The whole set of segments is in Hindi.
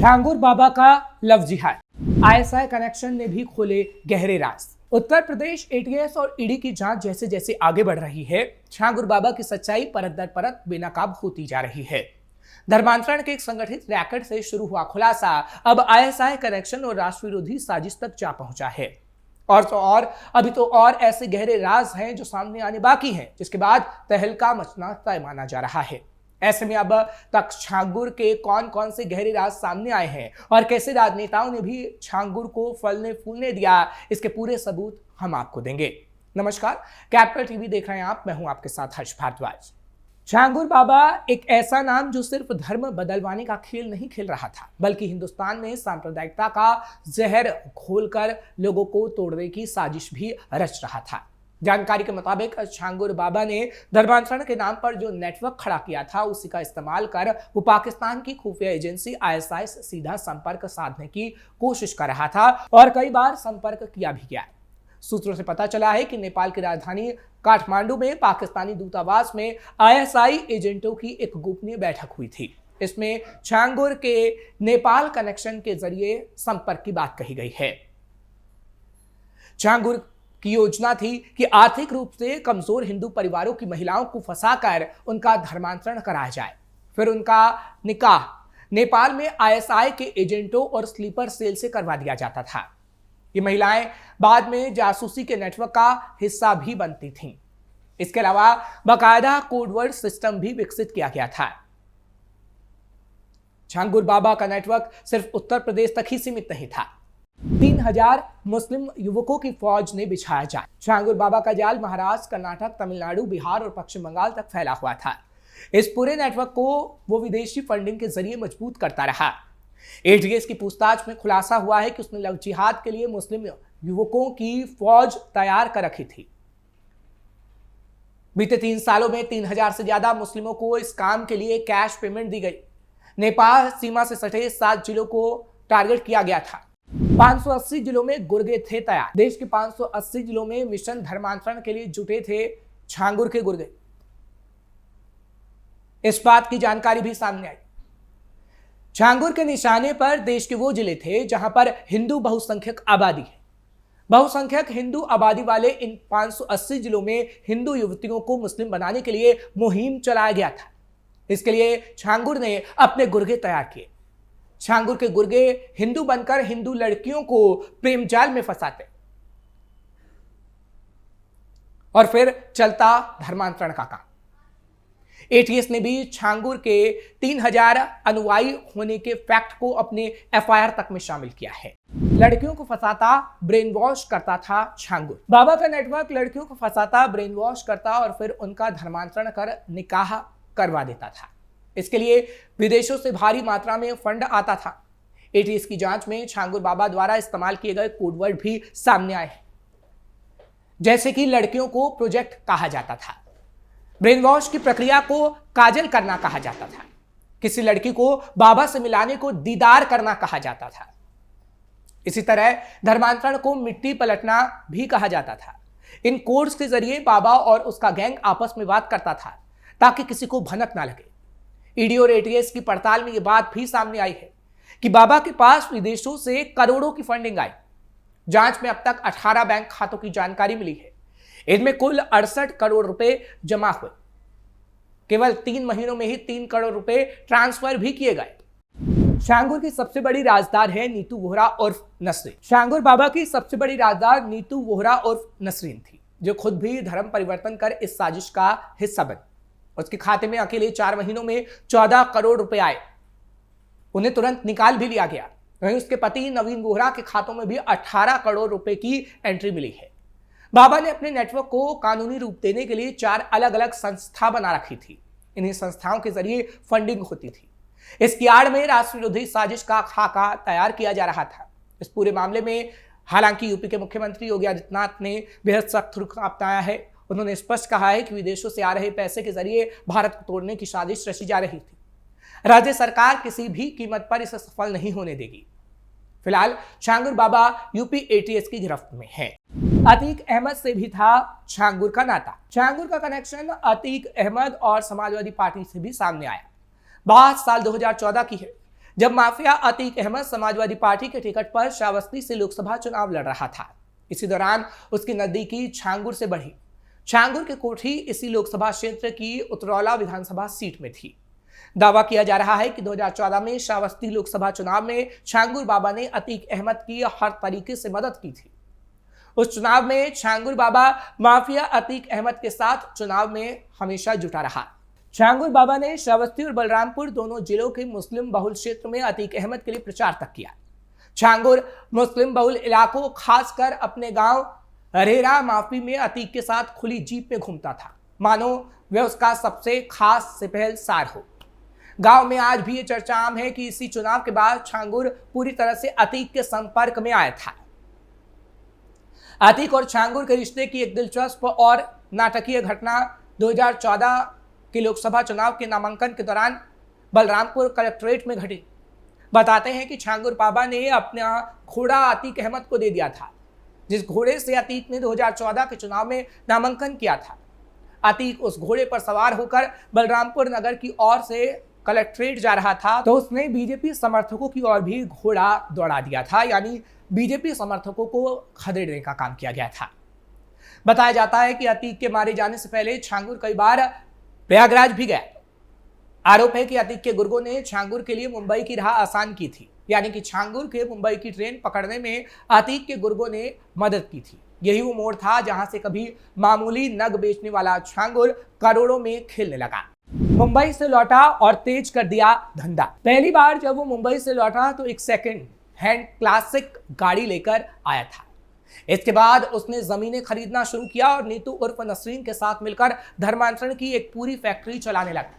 छांगुर बाबा का लव जिहाद, आईएसआई कनेक्शन ने भी खोले गहरे राज। उत्तर प्रदेश एटीएस और ईडी की जांच जैसे जैसे आगे बढ़ रही है, छांगुर बाबा की सच्चाई परत दर परत बेनकाब होती जा रही है। धर्मांतरण के एक संगठित रैकेट से शुरू हुआ खुलासा अब आईएसआई कनेक्शन और राष्ट्र विरोधी साजिश तक जा पहुंचा है। और तो और अभी तो और ऐसे गहरे राज हैं जो सामने आने बाकी हैं, जिसके बाद तहलका मचना तय माना जा रहा है। ऐसे में अब तक छांगुर के कौन कौन से गहरे राज सामने आए हैं और कैसे राजनेताओं ने भी छांगुर को फलने फूलने दिया, इसके पूरे सबूत हम आपको देंगे। नमस्कार, कैपिटल टीवी देख रहे हैं आप, मैं हूं आपके साथ हर्ष भारद्वाज। छांगुर बाबा एक ऐसा नाम जो सिर्फ धर्म बदलवाने का खेल नहीं खेल रहा था, बल्कि हिंदुस्तान में सांप्रदायिकता का जहर घोलकर लोगों को तोड़ने की साजिश भी रच रहा था। जानकारी के मुताबिक छांगुर बाबा ने धर्मांतरण के नाम पर जो नेटवर्क खड़ा किया था, उसी का इस्तेमाल कर वो पाकिस्तान की खुफिया एजेंसी आईएसआई से सीधा संपर्क साधने की कोशिश कर रहा था और कई बार संपर्क किया भी गया। सूत्रों से पता चला है कि नेपाल की राजधानी काठमांडू में पाकिस्तानी दूतावास में आईएसआई एजेंटों की एक गोपनीय बैठक हुई थी। इसमें छांगुर के नेपाल कनेक्शन के जरिए संपर्क की बात कही गई है। छांगुर की योजना थी कि आर्थिक रूप से कमजोर हिंदू परिवारों की महिलाओं को फंसाकर उनका धर्मांतरण कराया जाए, फिर उनका निकाह नेपाल में आईएसआई के एजेंटों और स्लीपर सेल से करवा दिया जाता था। ये महिलाएं बाद में जासूसी के नेटवर्क का हिस्सा भी बनती थीं। इसके अलावा बाकायदा कोडवर्ड सिस्टम भी विकसित किया गया था। छांगुर बाबा का नेटवर्क सिर्फ उत्तर प्रदेश तक ही सीमित नहीं था। 3000 मुस्लिम युवकों की फौज ने बिछाया जाल। छांगुर बाबा का जाल महाराष्ट्र, कर्नाटक, तमिलनाडु, बिहार और पश्चिम बंगाल तक फैला हुआ था। इस पूरे नेटवर्क को वो विदेशी फंडिंग के जरिए मजबूत करता रहा। एटीएस की पूछताछ में खुलासा हुआ है कि उसने लव जिहाद के लिए मुस्लिम युवकों की फौज तैयार कर रखी थी। बीते 3 सालों में 3000 से ज्यादा मुस्लिमों को इस काम के लिए कैश पेमेंट दी गई। नेपाल सीमा से सटे 7 जिलों को टारगेट किया गया था। 580 जिलों में गुर्गे थे तैयार। देश के 580 जिलों में मिशन धर्मांतरण के लिए जुटे थे छांगुर के गुर्गे। इस बात की जानकारी भी सामने आई। छांगुर के निशाने पर देश के वो जिले थे जहां पर हिंदू बहुसंख्यक आबादी है। बहुसंख्यक हिंदू आबादी वाले इन 580 जिलों में हिंदू युवतियों को मुस्लिम बनाने के लिए मुहिम चलाया गया था। इसके लिए छांगुर ने अपने गुर्गे तैयार किए। छांगुर के गुर्गे हिंदू बनकर हिंदू लड़कियों को प्रेम जाल में फंसाते और फिर चलता धर्मांतरण का काम। एटीएस ने भी छांगुर के 3000 अनुयायी होने के फैक्ट को अपने एफआईआर तक में शामिल किया है। लड़कियों को फंसाता, ब्रेन वॉश करता था छांगुर। बाबा का नेटवर्क लड़कियों को फंसाता, ब्रेन वॉश करता और फिर उनका धर्मांतरण कर निकाह करवा देता था। इसके लिए विदेशों से भारी मात्रा में फंड आता था। एटीएस की जांच में छांगुर बाबा द्वारा इस्तेमाल किए गए कोडवर्ड भी सामने आए हैं, जैसे कि लड़कियों को प्रोजेक्ट कहा जाता था, ब्रेन वॉश की प्रक्रिया को काजल करना कहा जाता था, किसी लड़की को बाबा से मिलाने को दीदार करना कहा जाता था। इसी तरह धर्मांतरण को मिट्टी पलटना भी कहा जाता था। इन कोड्स के जरिए बाबा और उसका गैंग आपस में बात करता था ताकि किसी को भनक ना लगे। ईडी और एटीएस की पड़ताल में यह बात भी सामने आई है कि बाबा के पास विदेशों से करोड़ों की फंडिंग आई। जांच में अब तक 18 बैंक खातों की जानकारी मिली है। इनमें कुल 68 करोड़ रुपए जमा हुए। केवल 3 महीनों में ही 3 करोड़ रुपए ट्रांसफर भी किए गए। छांगुर की सबसे बड़ी राजदार है नीतू वोहरा उर्फ नसरीन। छांगुर बाबा की सबसे बड़ी राजदार नीतू वोहरा उर्फ नसरीन थी, जो खुद भी धर्म परिवर्तन कर इस साजिश का हिस्सा बनी। उसके खाते में अकेले 4 महीनों में 14 करोड़ रुपए आए। उन्हें तुरंत निकाल भी लिया गया। वहीं उसके पति नवीन वोहरा के खातों में भी 18 करोड़ रुपए की एंट्री मिली है। बाबा ने अपने नेटवर्क को कानूनी रूप देने के लिए 4 अलग अलग संस्था बना रखी थी। इन्हीं संस्थाओं के जरिए फंडिंग होती थी। इसकी आड़ में राष्ट्र विरोधी साजिश का खाका तैयार किया जा रहा था। इस पूरे मामले में हालांकि यूपी के मुख्यमंत्री योगी आदित्यनाथ ने बेहद सख्त रुख अपनाया है। उन्होंने स्पष्ट कहा है कि विदेशों से आ रहे पैसे के जरिए भारत को तोड़ने की साजिश रची जा रही थी। राज्य सरकार किसी भी कीमत पर इसे सफल नहीं होने देगी। फिलहाल छांगुर बाबा यूपी एटीएस की गिरफ्त में है। अतीक अहमद से भी था छांगुर का नाता। छांगुर का कनेक्शन अतीक अहमद और समाजवादी पार्टी से भी सामने आया। बात साल 2014 की है, जब माफिया अतीक अहमद समाजवादी पार्टी के टिकट पर श्रावस्ती से लोकसभा चुनाव लड़ रहा था। इसी दौरान उसकी नजदीकी छांगुर से बढ़ी। छांगुर की कोठी इसी लोकसभा क्षेत्र की उतरौला विधानसभा सीट में थी। दावा किया जा रहा है कि 2014 में श्रावस्ती लोकसभा चुनाव में छांगुर बाबा ने अतीक अहमद की हर तरीके से मदद की थी। उस चुनाव में छांगुर बाबा माफिया अतीक अहमद के साथ चुनाव में हमेशा जुटा रहा। छांगुर बाबा ने श्रावस्ती और बलरामपुर दोनों जिलों के मुस्लिम बहुल क्षेत्र में अतीक अहमद के लिए प्रचार तक किया। छांगुर मुस्लिम बहुल इलाकों, खासकर अपने गांव रेरा माफी में अतीक के साथ खुली जीप में घूमता था, मानो वह उसका सबसे खास सिपहल सार हो। गांव में आज भी ये चर्चा आम है कि इसी चुनाव के बाद छांगुर पूरी तरह से अतीक के संपर्क में आया था। अतीक और छांगुर के रिश्ते की एक दिलचस्प और नाटकीय घटना 2014 के लोकसभा चुनाव के नामांकन के दौरान बलरामपुर कलेक्ट्रेट में घटी। बताते हैं कि छांगुर बाबा ने अपना घोड़ा अतीक अहमद को दे दिया था, जिस घोड़े से अतीक ने 2014 के चुनाव में नामांकन किया था। अतीक उस घोड़े पर सवार होकर बलरामपुर नगर की ओर से कलेक्ट्रेट जा रहा था तो उसने बीजेपी समर्थकों की ओर भी घोड़ा दौड़ा दिया था, यानी बीजेपी समर्थकों को खदेड़ने का काम किया गया था। बताया जाता है कि अतीक के मारे जाने से पहले छांगुर कई बार प्रयागराज भी गया। आरोप है कि अतीक के गुर्गों ने छांगुर के लिए मुंबई की राह आसान की थी, यानी कि छांगुर के मुंबई की ट्रेन पकड़ने में अतीक के गुर्गों ने मदद की थी। यही वो मोड़ था जहां से कभी मामूली नग बेचने वाला छांगुर करोड़ों में खेलने लगा। मुंबई से लौटा और तेज कर दिया धंधा। पहली बार जब वो मुंबई से लौटा तो एक सेकंड हैंड क्लासिक गाड़ी लेकर आया था। इसके बाद उसने जमीनें खरीदना शुरू किया और नीतू उर्फ नसरीन के साथ मिलकर धर्मांतरण की एक पूरी फैक्ट्री चलाने लगा।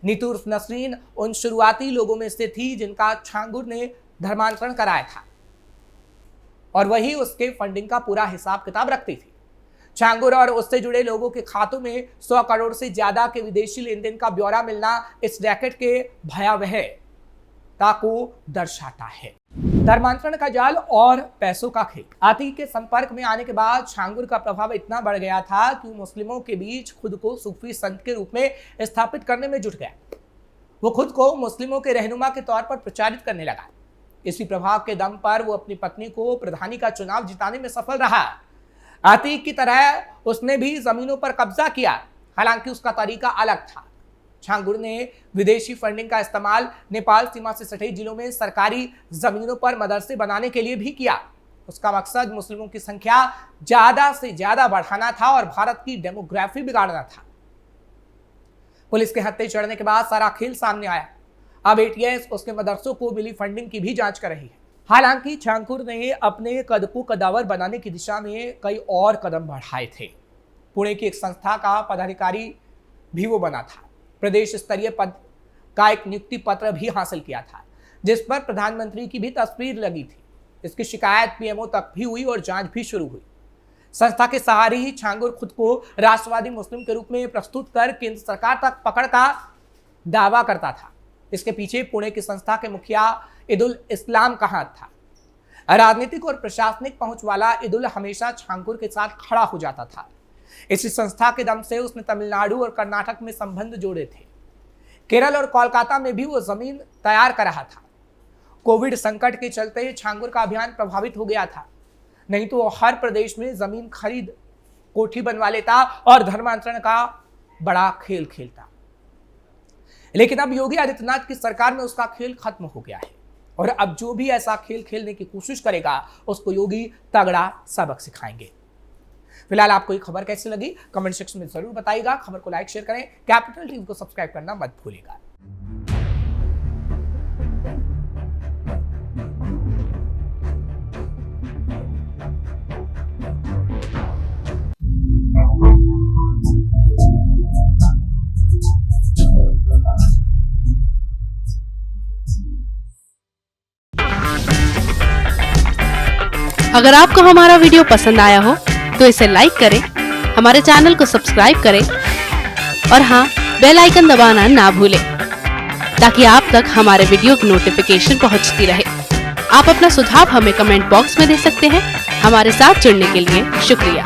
नीतू उर्फ नसरीन उन शुरुआती लोगों में से थी जिनका छांगुर ने धर्मांतरण कराया था और वही उसके फंडिंग का पूरा हिसाब किताब रखती थी। छांगुर और उससे जुड़े लोगों के खातों में 100 करोड़ से ज्यादा के विदेशी लेनदेन का ब्यौरा मिलना इस रैकेट के भयावहता को दर्शाता है। धर्मांतरण का जाल और पैसों का खेल। अतीक के संपर्क में आने के बाद छांगुर का प्रभाव इतना बढ़ गया था कि मुस्लिमों के बीच खुद को सूफी संत के रूप में स्थापित करने में जुट गया। वो खुद को मुस्लिमों के रहनुमा के तौर पर प्रचारित करने लगा। इसी प्रभाव के दम पर वो अपनी पत्नी को प्रधानी का चुनाव जिताने में सफल रहा। अतीक की तरह उसने भी जमीनों पर कब्जा किया, हालांकि उसका तरीका अलग था। छांगुर ने विदेशी फंडिंग का इस्तेमाल नेपाल सीमा से सटे जिलों में सरकारी जमीनों पर मदरसे बनाने के लिए भी किया। उसका मकसद मुस्लिमों की संख्या ज्यादा से ज्यादा बढ़ाना था और भारत की डेमोग्राफी बिगाड़ना था। पुलिस के हत्थे चढ़ने के बाद सारा खेल सामने आया। अब एटीएस उसके मदरसों को मिली फंडिंग की भी जांच कर रही है। हालांकि छांगुर ने अपने कद को कदावर बनाने की दिशा में कई और कदम बढ़ाए थे। पुणे की एक संस्था का पदाधिकारी भी वो बना था। प्रदेश स्तरीय पद का एक नियुक्ति पत्र भी हासिल किया था, जिस पर प्रधानमंत्री की भी तस्वीर लगी थी। इसकी शिकायत पीएमओ तक भी हुई और जांच भी शुरू हुई। संस्था के सहारे ही छांगुर खुद को राष्ट्रवादी मुस्लिम के रूप में प्रस्तुत कर केंद्र सरकार तक पकड़ का दावा करता था। इसके पीछे पुणे की संस्था के मुखिया ईदुल इस्लाम का हाथ था। राजनीतिक और प्रशासनिक पहुंच वाला ईदुल हमेशा छांगुर के साथ खड़ा हो जाता था। इसी संस्था के दम से उसने तमिलनाडु और कर्नाटक में संबंध जोड़े थे। केरल और कोलकाता में भी वो जमीन तैयार कर रहा था। कोविड संकट के चलते छांगुर का अभियान प्रभावित हो गया था, नहीं तो वो हर प्रदेश में जमीन खरीद कोठी बनवा लेता और धर्मांतरण का बड़ा खेल खेलता। लेकिन अब योगी आदित्यनाथ की सरकार में उसका खेल खत्म हो गया है और अब जो भी ऐसा खेल खेलने की कोशिश करेगा उसको योगी तगड़ा सबक सिखाएंगे। फिलहाल आपको ये खबर कैसी लगी कमेंट सेक्शन में जरूर बताइएगा। खबर को लाइक शेयर करें, कैपिटल टीवी को सब्सक्राइब करना मत भूलिएगा। अगर आपको हमारा वीडियो पसंद आया हो तो इसे लाइक करें, हमारे चैनल को सब्सक्राइब करें और हाँ, बेल आइकन दबाना ना भूलें ताकि आप तक हमारे वीडियो की नोटिफिकेशन पहुंचती रहे। आप अपना सुझाव हमें कमेंट बॉक्स में दे सकते हैं। हमारे साथ जुड़ने के लिए शुक्रिया।